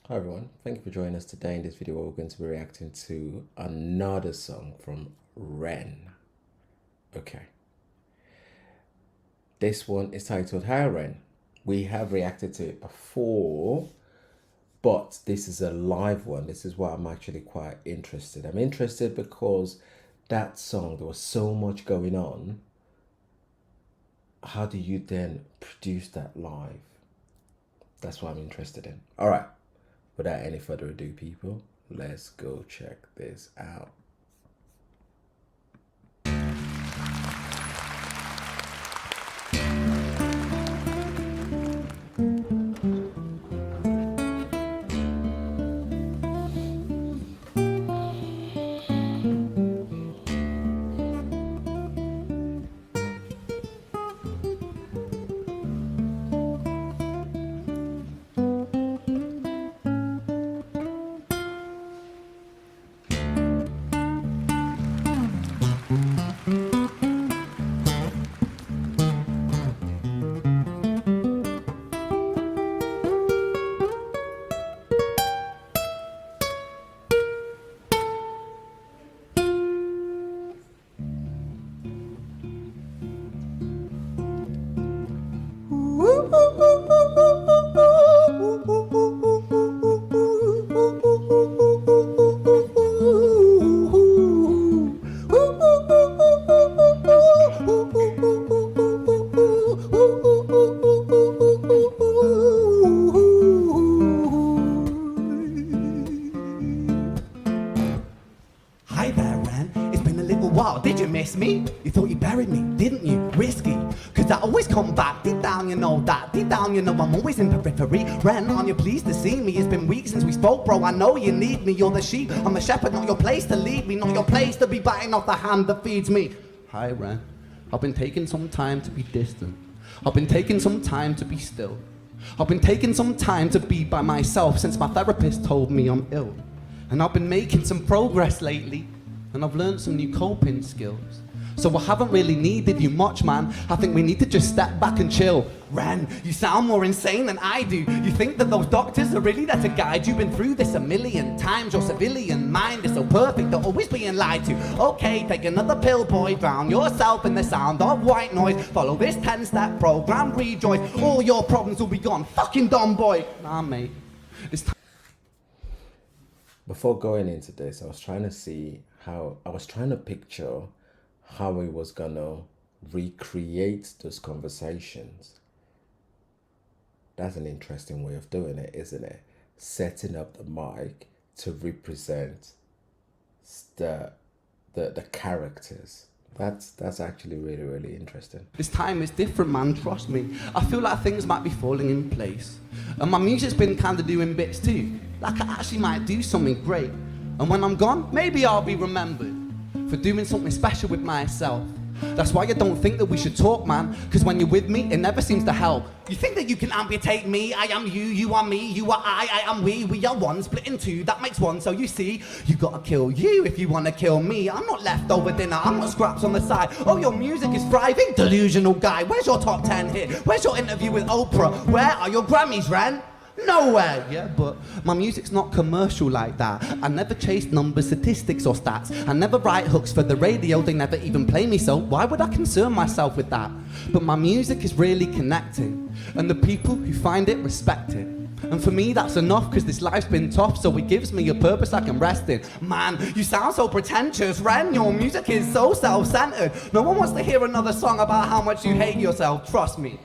Hi everyone, thank you for joining us today. In this video, we're going to be reacting to another song from Ren. Okay, this one is titled HI REN. We have reacted to it before, but this is a live one. This is why I'm actually quite interested. I'm interested because that song, there was so much going on. How do you then produce that live? That's what I'm interested in. All right. Without any further ado, people, let's go check this out. Hi there, Ren. It's been a little while. Did you miss me? You thought you buried me, didn't you? Risky. Cause I always come back. Deep down, you know that. Deep down, you know I'm always in periphery. Ren, aren't you pleased to see me? It's been weeks since we spoke, bro. I know you need me. You're the sheep. I'm the shepherd, not your place to lead me. Not your place to be biting off the hand that feeds me. Hi, Ren. I've been taking some time to be distant. I've been taking some time to be still. I've been taking some time to be by myself since my therapist told me I'm ill. And I've been making some progress lately, and I've learned some new coping skills. So I haven't really needed you much, man. I think we need to just step back and chill. Ren, you sound more insane than I do. You think that those doctors are really there to guide you? Been through this a million times. Your civilian mind is so perfect, they're always being lied to. Okay, take another pill, boy. Drown yourself in the sound of white noise. Follow this 10-step program, rejoice. All your problems will be gone. Fucking dumb boy. Nah, mate. It's time. Before going into this, I was trying to picture how he was gonna recreate those conversations. That's an interesting way of doing it, isn't it? Setting up the mic to represent the characters. That's actually really, really interesting. This time is different, man, trust me. I feel like things might be falling in place. And my music's been kind of doing bits too. Like I actually might do something great. And when I'm gone, maybe I'll be remembered for doing something special with myself. That's why I don't think that we should talk, man. Cause when you're with me, it never seems to help. You think that you can amputate me? I am you, you are me, you are I am we are one, split in two, that makes one. So you see, you gotta kill you if you wanna kill me. I'm not leftover dinner, I'm not scraps on the side. Oh, your music is thriving? Delusional guy. Where's your top 10 hit? Where's your interview with Oprah? Where are your Grammys, Ren? Nowhere! Yeah, but my music's not commercial like that. I never chase numbers, statistics or stats. I never write hooks for the radio, they never even play me, so why would I concern myself with that? But my music is really connecting, and the people who find it respect it. And for me that's enough, cause this life's been tough, so it gives me a purpose I can rest in. Man, you sound so pretentious, Ren, your music is so self-centered. No one wants to hear another song about how much you hate yourself, trust me.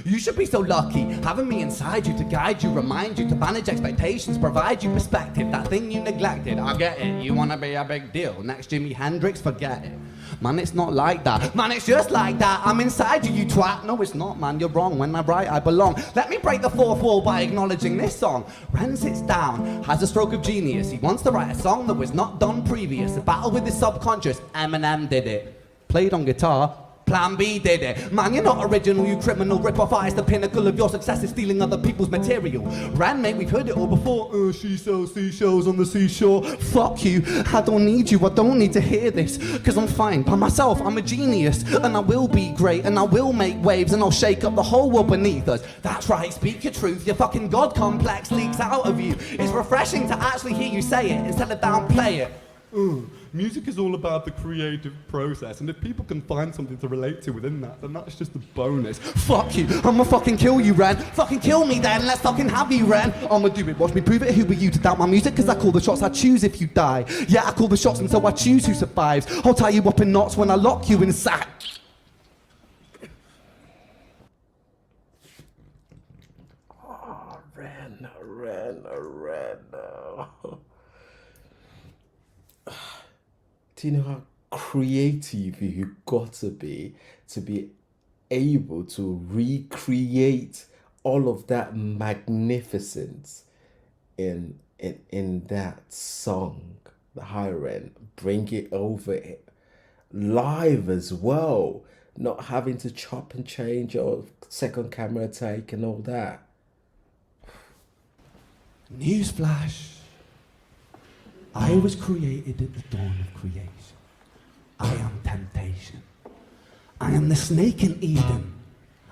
You should be so lucky, having me inside you to guide you, remind you, to manage expectations, provide you perspective, that thing you neglected. I get it, you wanna be a big deal, next Jimi Hendrix, forget it. Man, it's not like that, man, it's just like that. I'm inside you, you twat. No, it's not, man, you're wrong. When I write, I belong. Let me break the fourth wall by acknowledging this song. Ren sits down, has a stroke of genius. He wants to write a song that was not done previous. A battle with his subconscious, Eminem did it. Played on guitar, Plan B did it. Man, you're not original, you criminal rip-off artist. The pinnacle of your success is stealing other people's material. Ren, mate, we've heard it all before. She sells seashells on the seashore. Fuck you, I don't need you, I don't need to hear this. Cause I'm fine by myself, I'm a genius. And I will be great, and I will make waves, and I'll shake up the whole world beneath us. That's right, speak your truth, your fucking God complex leaks out of you. It's refreshing to actually hear you say it, instead of downplay it. Music is all about the creative process, and if people can find something to relate to within that, then that's just a bonus. Fuck you, I'ma fucking kill you, Ren. Fucking kill me then, let's fucking have you, Ren. I'ma do it, watch me prove it. Who were you to doubt my music? Cause I call the shots, I choose if you die. Yeah, I call the shots, and so I choose who survives. I'll tie you up in knots when I lock you inside. Oh, Ren. Do you know how creative you got to be able to recreate all of that magnificence in that song, the HI REN, bring it over live as well, not having to chop and change or second camera take and all that. Newsflash. I was created at the dawn of creation. I am temptation. I am the snake in Eden.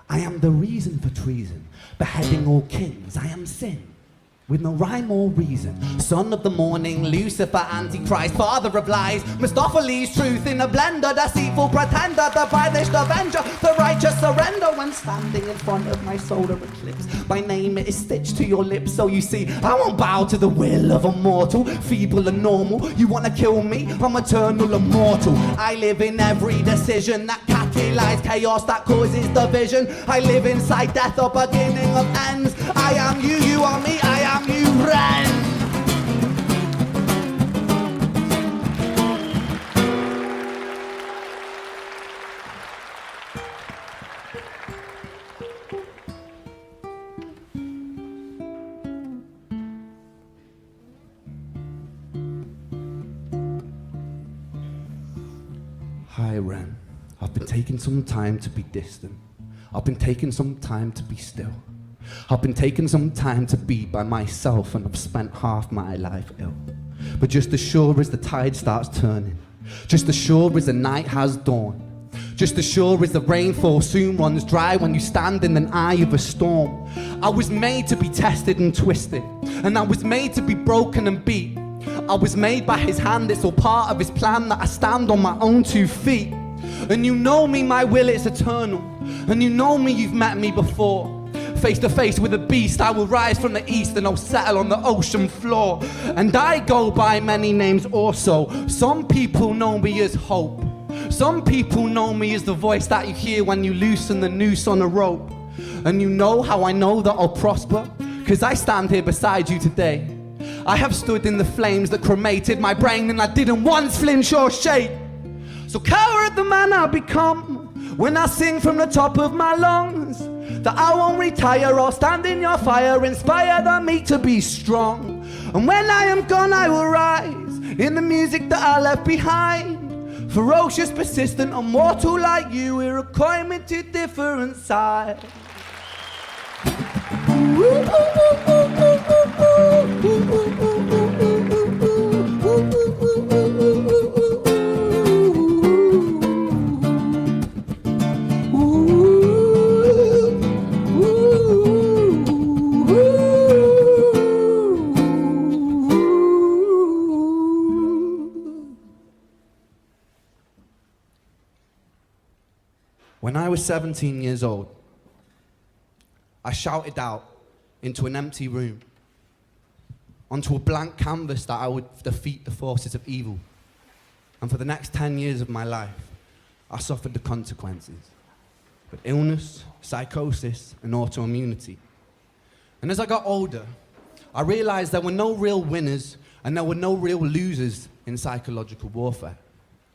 I am the reason for treason, beheading all kings. I am sin, with no rhyme or reason. Son of the morning, Lucifer, Antichrist, father of lies, Mephistopheles, truth in a blender, deceitful pretender, the banished avenger, the righteous surrender. When standing in front of my solar eclipse, my name is stitched to your lips, so you see, I won't bow to the will of a mortal, feeble and normal. You wanna kill me? I'm eternal, immortal. I live in every decision that catalyzes chaos, that causes division. I live inside death, the beginning of ends. I am you, you are me, I am you, Ren. Hi, Ren. I've been taking some time to be distant. I've been taking some time to be still. I've been taking some time to be by myself, and I've spent half my life ill. But just as sure as the tide starts turning, just as sure as the night has dawned, just as sure as the rainfall soon runs dry when you stand in the eye of a storm. I was made to be tested and twisted, and I was made to be broken and beat. I was made by his hand, it's all part of his plan that I stand on my own 2 feet. And you know me, my will is eternal, and you know me, you've met me before. Face to face with a beast, I will rise from the east and I'll settle on the ocean floor. And I go by many names also. Some people know me as hope. Some people know me as the voice that you hear when you loosen the noose on a rope. And you know how I know that I'll prosper? Cause I stand here beside you today. I have stood in the flames that cremated my brain, and I didn't once flinch or shake. So coward the man I become when I sing from the top of my lungs, that I won't retire or stand in your fire, inspire the meek to be strong. And when I am gone I will rise in the music that I left behind. Ferocious, persistent, immortal like you, we're a coin with 2 different sides. When I was 17 years old, I shouted out into an empty room, onto a blank canvas, that I would defeat the forces of evil. And for the next 10 years of my life, I suffered the consequences of illness, psychosis, and autoimmunity. And as I got older, I realized there were no real winners and there were no real losers in psychological warfare.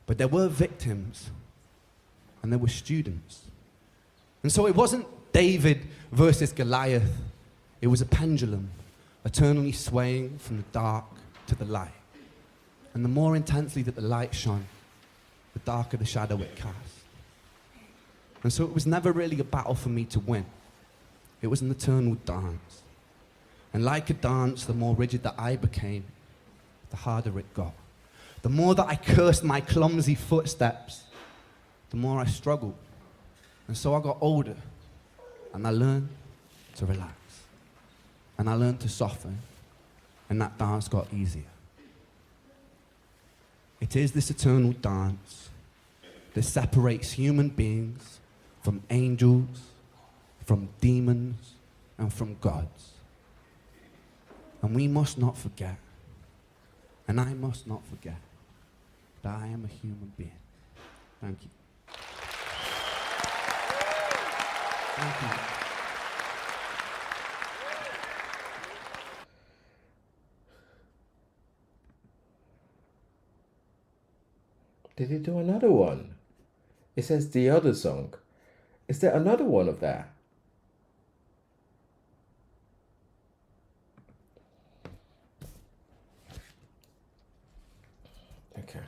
But there were victims and there were students. And so it wasn't David versus Goliath. It was a pendulum, eternally swaying from the dark to the light. And the more intensely that the light shone, the darker the shadow it cast. And so it was never really a battle for me to win. It was an eternal dance. And like a dance, the more rigid that I became, the harder it got. The more that I cursed my clumsy footsteps, the more I struggled. And so I got older, and I learned to relax. And I learned to soften, and that dance got easier. It is this eternal dance that separates human beings from angels, from demons, and from gods. And we must not forget, and I must not forget, that I am a human being. Thank you. Thank you. Did he do another one? It says the other song. Is there another one of that? Okay.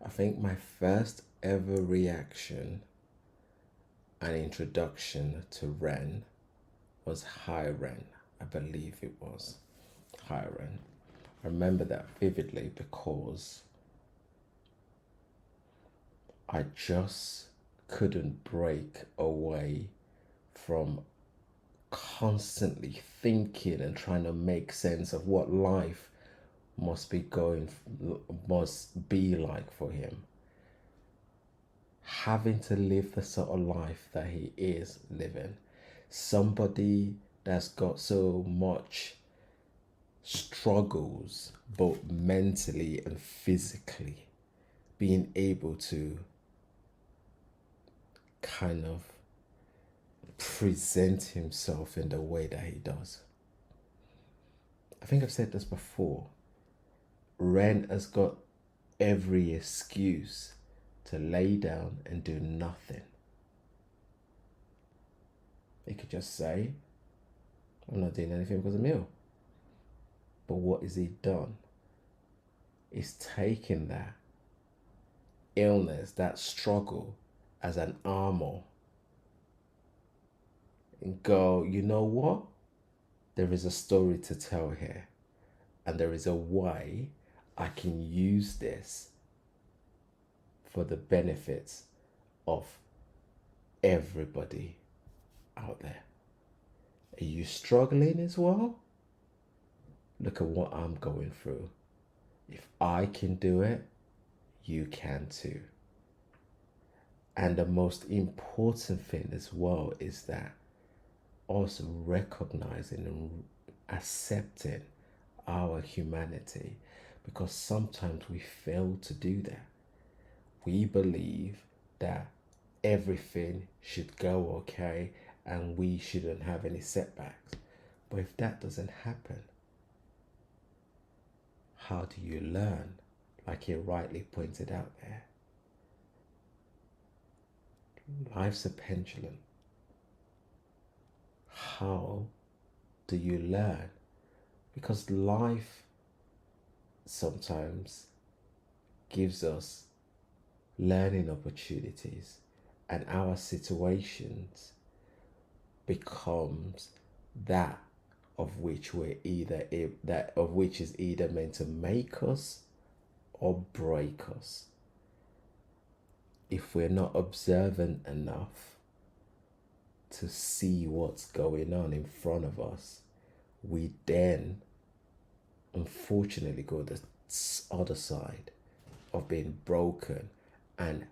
I think my first ever reaction and introduction to Ren was HI REN. I believe it was HI REN. I remember that vividly because I just couldn't break away from constantly thinking and trying to make sense of what life must be like for him, having to live the sort of life that he is living. Somebody that's got so much struggles both mentally and physically, being able to kind of present himself in the way that he does. I think I've said this before. Ren has got every excuse to lay down and do nothing. He could just say, I'm not doing anything because of meal. But what has he done? He's taken that illness, that struggle, as an armor and go, you know what? There is a story to tell here, and there is a way I can use this for the benefits of everybody out there. Are you struggling as well? Look at what I'm going through. If I can do it, you can too. And the most important thing as well is that also recognizing and accepting our humanity, because sometimes we fail to do that. We believe that everything should go okay and we shouldn't have any setbacks. But if that doesn't happen, how do you learn? Like he rightly pointed out there. Life's a pendulum. How do you learn? Because life sometimes gives us learning opportunities, and our situations becomes that of which is either meant to make us or break us. If we're not observant enough to see what's going on in front of us, we then unfortunately go the other side of being broken. And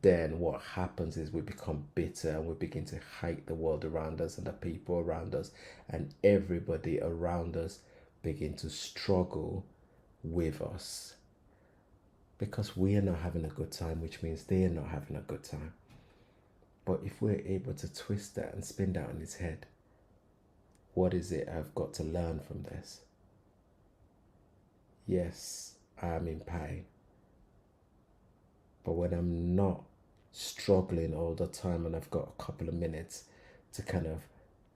then what happens is we become bitter and we begin to hate the world around us and the people around us, and everybody around us begin to struggle with us because we are not having a good time, which means they are not having a good time. But if we're able to twist that and spin that on its head, what is it I've got to learn from this? Yes, I am in pain. But when I'm not struggling all the time and I've got a couple of minutes to kind of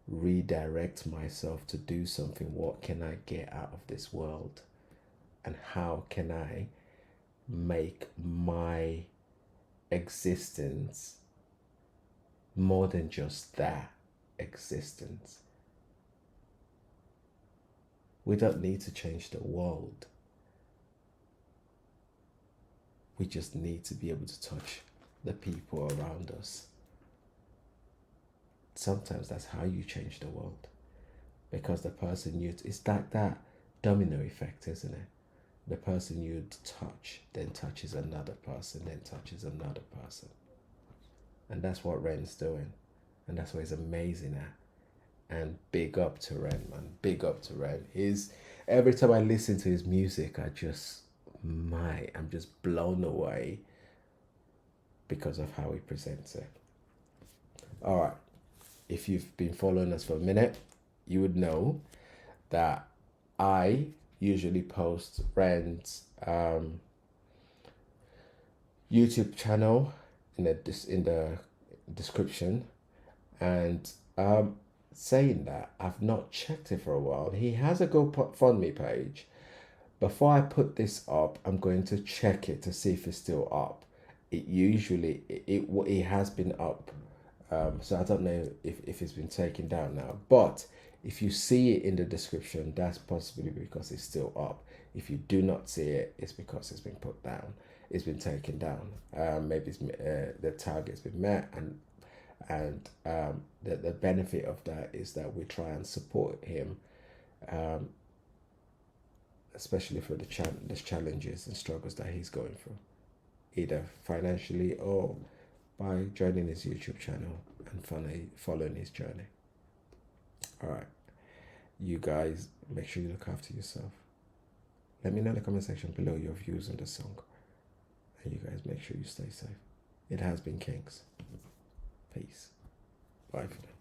redirect myself to do something, what can I get out of this world? And how can I make my existence more than just their existence. We don't need to change the world. We just need to be able to touch the people around us. Sometimes that's how you change the world. Because the person it's like that domino effect, isn't it? The person you'd touch then touches another person, then touches another person. And that's what Ren's doing. And that's what he's amazing at. And big up to Ren, man. Big up to Ren. Every time I listen to his music, I'm just blown away because of how he presents it. All right. If you've been following us for a minute, you would know that I usually post Ren's YouTube channel in the description, and saying that, I've not checked it for a while. He has a GoFundMe page. Before I put this up, I'm going to check it to see if it's still up. It has been up, so I don't know if it's been taken down now. But if you see it in the description, that's possibly because it's still up. If you do not see it, it's because it's been put down. It's been taken down. Maybe the target's been met, and the benefit of that is that we try and support him, especially for the challenges and struggles that he's going through, either financially or by joining his YouTube channel and following his journey. All right, you guys, make sure you look after yourself. Let me know in the comment section below your views on the song, and you guys make sure you stay safe. It has been Kings. Peace. Bye for now.